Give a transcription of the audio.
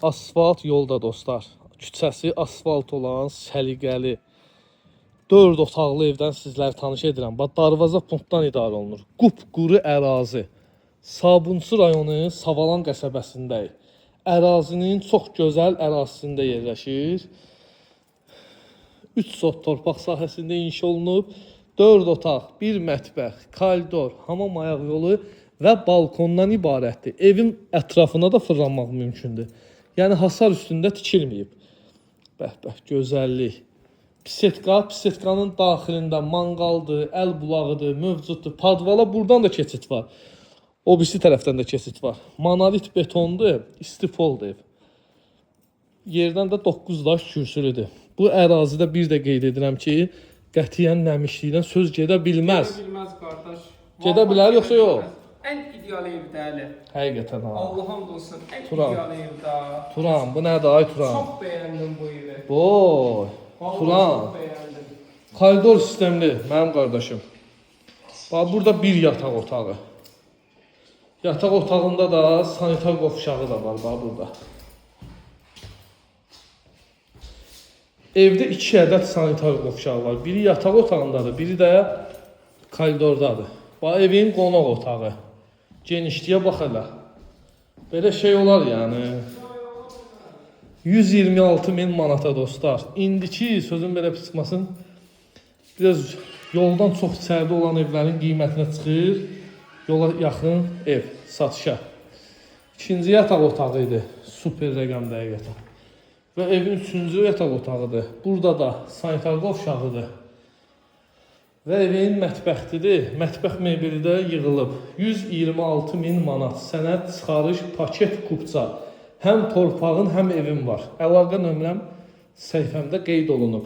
Asfalt yolda dostlar. Küçəsi asfalt olan səliqəli 4 otaqlı evdən sizləri tanış edirəm. Bax, darvaza punktdan idarə olunur. Qupquru ərazi. Sabunçu rayonu Savalan qəsəbəsindəyik. Ərazinin çox gözəl ərazisində yerləşir. 3 sot torpaq sahəsində inşa olunub. 4 otaq, 1 mətbəx, koridor, hamam ayaq yolu və balkondan ibarətdir. Evin ətrafına da fırlanmaq mümkündür. Yəni hasar üstündə tikilməyib. Bəh-bəh, gözəllik. Pisetkanın daxilində manqaldır, əl bulağıdır, mövcuddur. Padvala buradan da keçid var. O birisi tərəfdən də keçid var. Monolit betondur, istifoldur ev. Yerdən də 9 daş kürsülüdür. Bu ərazidə bir də qeyd edirəm ki, qətiyyən nəmişlikdən söz gedə bilməz. Gedə bilməz qardaş. Gedə bilər yoxsa yox? Ən ideal evdə Əli. Həqiqətən ha. Allah'ım olsun, ən Turan. ideal evdə. Turan, bu nədir ay Turan? Çox bəyəndim bu evi. Boy, Vallahi Turan. Çox bəyəndim. Koridor sistemli mənim qardaşım. Bax, burada bir yataq otağı. Yataq otağında da sanitar qovşağı da var, bax burada. Evdə 2 ədəd sanitar qovşağı var. Biri yataq otağındadır, biri də koridordadır. Bax, evin qonaq otağı. Genişliyə bax elə. Belə şey olar yəni. 126.000 manata dostlar. İndiki sözün belə çıxmasın. Biraz yoldan çox içəride olan evlərin qiymətinə çıxır. Yola yaxın ev satışa. İkinci yataq otağı idi. Super rəqəmdə həqiqətən. Və evin 3-cü yataq otağıdır. Burada da sanitar qovşağıdır. Və evin mətbəxtidir. Mətbəx mebeli də yığılıb. 126.000 manat sənəd çıxarış paket kupça. Həm torpağın, həm evin var. Əlaqə nömrəm səhifəmdə qeyd olunub.